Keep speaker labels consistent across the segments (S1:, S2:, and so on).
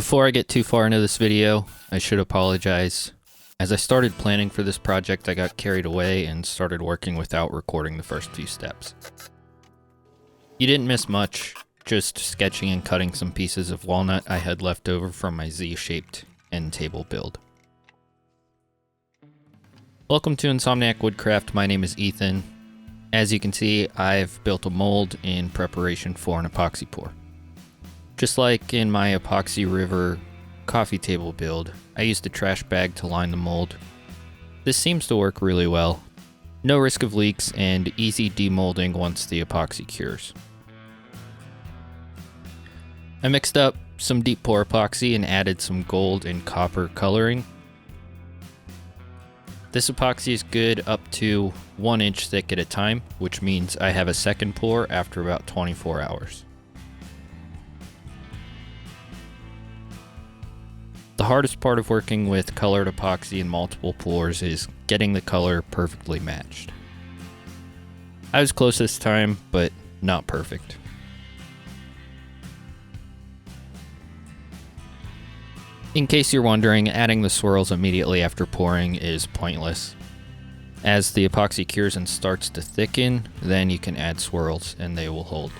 S1: Before I get too far into this video, I should apologize. As I started planning for this project, I got carried away and started working without recording the first few steps. You didn't miss much, just sketching and cutting some pieces of walnut I had left over from my Z-shaped end table build. Welcome to Insomniac Woodcraft, my name is Ethan. As you can see, I've built a mold in preparation for an epoxy pour. Just like in my Epoxy River coffee table build, I used a trash bag to line the mold. This seems to work really well. No risk of leaks and easy demolding once the epoxy cures. I mixed up some deep pour epoxy and added some gold and copper coloring. This epoxy is good up to 1 inch thick at a time, which means I have a second pour after about 24 hours. The hardest part of working with colored epoxy in multiple pours is getting the color perfectly matched. I was close this time, but not perfect. In case you're wondering, adding the swirls immediately after pouring is pointless. As the epoxy cures and starts to thicken, then you can add swirls and they will hold.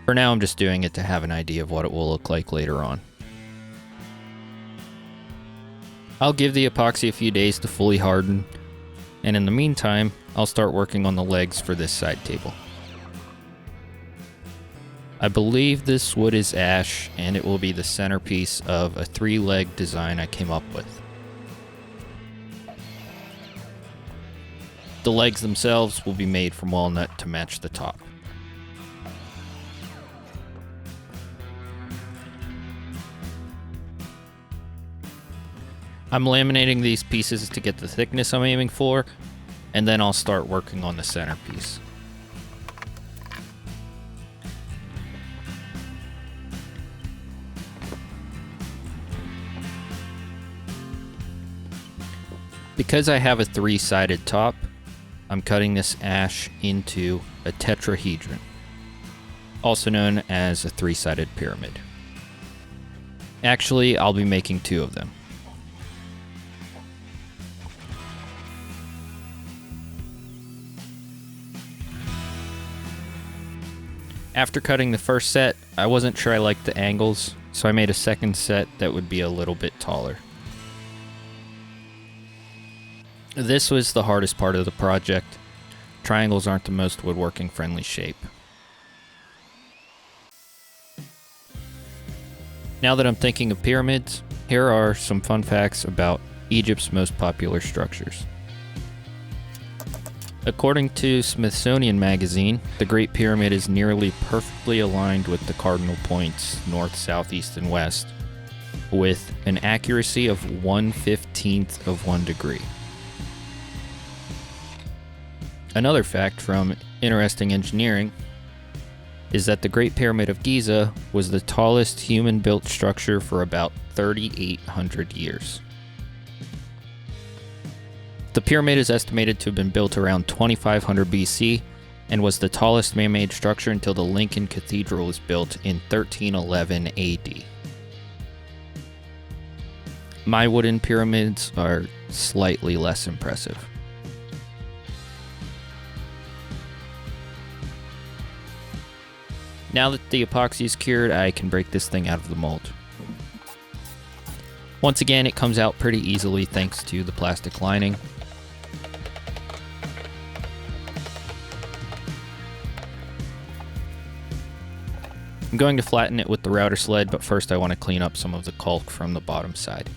S1: For now, I'm just doing it to have an idea of what it will look like later on. I'll give the epoxy a few days to fully harden, and in the meantime, I'll start working on the legs for this side table. I believe this wood is ash, and it will be the centerpiece of a 3-leg design I came up with. The legs themselves will be made from walnut to match the top. I'm laminating these pieces to get the thickness I'm aiming for, and then I'll start working on the centerpiece. Because I have a 3-sided top, I'm cutting this ash into a tetrahedron, also known as a 3-sided pyramid. Actually, I'll be making 2 of them. After cutting the first set, I wasn't sure I liked the angles, so I made a second set that would be a little bit taller. This was the hardest part of the project. Triangles aren't the most woodworking friendly shape. Now that I'm thinking of pyramids, here are some fun facts about Egypt's most popular structures. According to Smithsonian Magazine, the Great Pyramid is nearly perfectly aligned with the cardinal points north, south, east, and west, with an accuracy of 1/15 of 1 degree. Another fact from Interesting Engineering is that the Great Pyramid of Giza was the tallest human-built structure for about 3,800 years. The pyramid is estimated to have been built around 2500 BC and was the tallest man-made structure until the Lincoln Cathedral was built in 1311 AD. My wooden pyramids are slightly less impressive. Now that the epoxy is cured, I can break this thing out of the mold. Once again, it comes out pretty easily thanks to the plastic lining. I'm going to flatten it with the router sled, but first I want to clean up some of the caulk from the bottom side.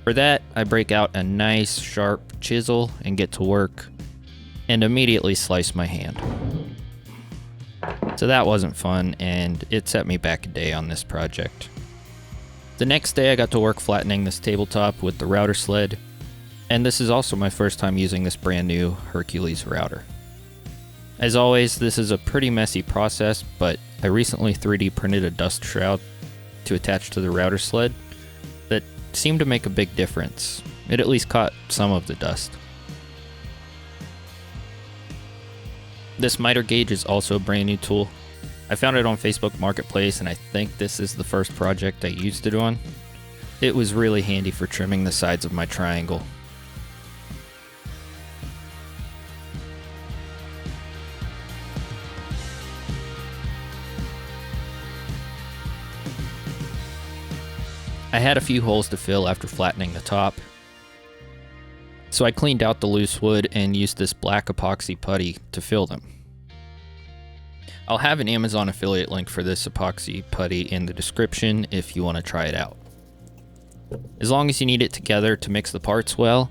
S1: For that, I break out a nice sharp chisel and get to work, and immediately slice my hand. So that wasn't fun, and it set me back a day on this project. The next day I got to work flattening this tabletop with the router sled, and this is also my first time using this brand new Hercules router. As always, this is a pretty messy process, but I recently 3D printed a dust shroud to attach to the router sled that seemed to make a big difference. It at least caught some of the dust. This miter gauge is also a brand new tool. I found it on Facebook Marketplace, and I think this is the first project I used it on. It was really handy for trimming the sides of my triangle. I had a few holes to fill after flattening the top, so I cleaned out the loose wood and used this black epoxy putty to fill them. I'll have an Amazon affiliate link for this epoxy putty in the description if you want to try it out. As long as you knead it together to mix the parts well,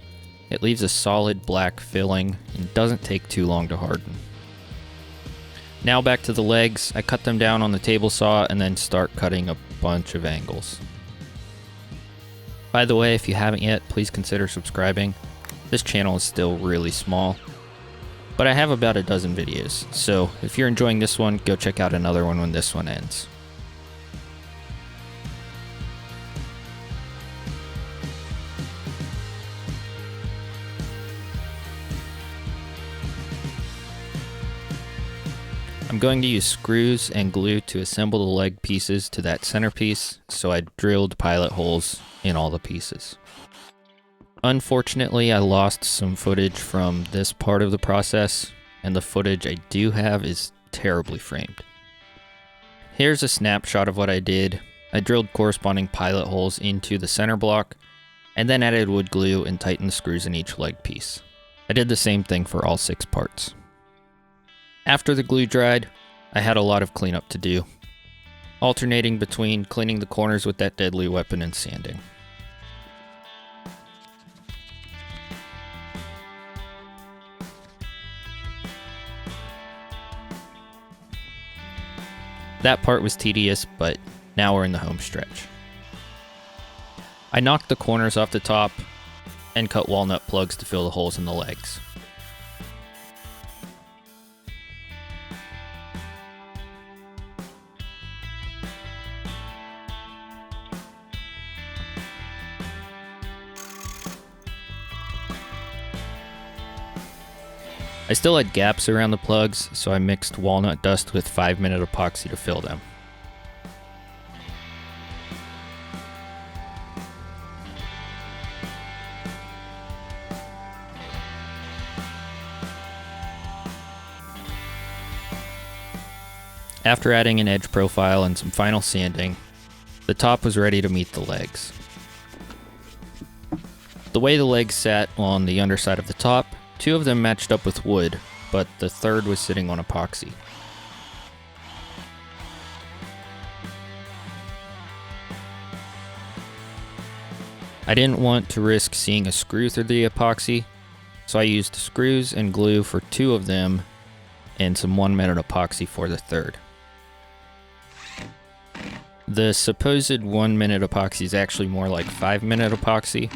S1: it leaves a solid black filling and doesn't take too long to harden. Now back to the legs. I cut them down on the table saw and then start cutting a bunch of angles. By the way, if you haven't yet, please consider subscribing. This channel is still really small, but I have about a dozen videos, so if you're enjoying this one, go check out another one when this one ends. I'm going to use screws and glue to assemble the leg pieces to that centerpiece, so I drilled pilot holes in all the pieces. Unfortunately, I lost some footage from this part of the process, and the footage I do have is terribly framed. Here's a snapshot of what I did. I drilled corresponding pilot holes into the center block, and then added wood glue and tightened the screws in each leg piece. I did the same thing for all 6 parts. After the glue dried, I had a lot of cleanup to do, alternating between cleaning the corners with that deadly weapon and sanding. That part was tedious, but now we're in the home stretch. I knocked the corners off the top and cut walnut plugs to fill the holes in the legs. I still had gaps around the plugs, so I mixed walnut dust with 5-minute epoxy to fill them. After adding an edge profile and some final sanding, the top was ready to meet the legs. The way the legs sat on the underside of the top, 2 of them matched up with wood, but the third was sitting on epoxy. I didn't want to risk seeing a screw through the epoxy, so I used screws and glue for 2 of them and some 1-minute epoxy for the third. The supposed 1-minute epoxy is actually more like 5-minute epoxy,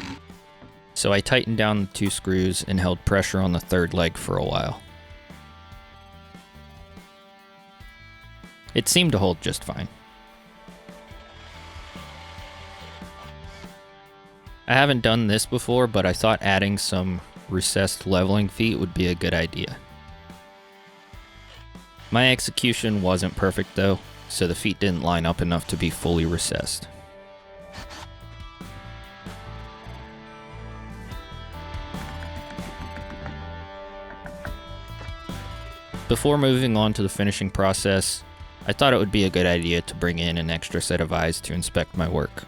S1: so I tightened down the 2 screws and held pressure on the third leg for a while. It seemed to hold just fine. I haven't done this before, but I thought adding some recessed leveling feet would be a good idea. My execution wasn't perfect though, so the feet didn't line up enough to be fully recessed. Before moving on to the finishing process, I thought it would be a good idea to bring in an extra set of eyes to inspect my work.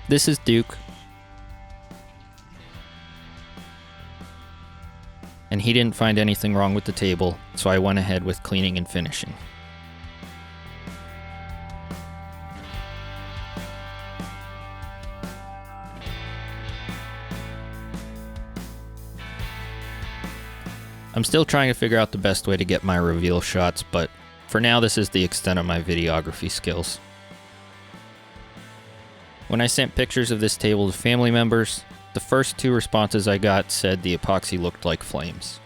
S1: This is Duke, and he didn't find anything wrong with the table, so I went ahead with cleaning and finishing. I'm still trying to figure out the best way to get my reveal shots, but for now this is the extent of my videography skills. When I sent pictures of this table to family members, the first 2 responses I got said the epoxy looked like flames.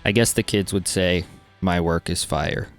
S1: I guess the kids would say, "My work is fire."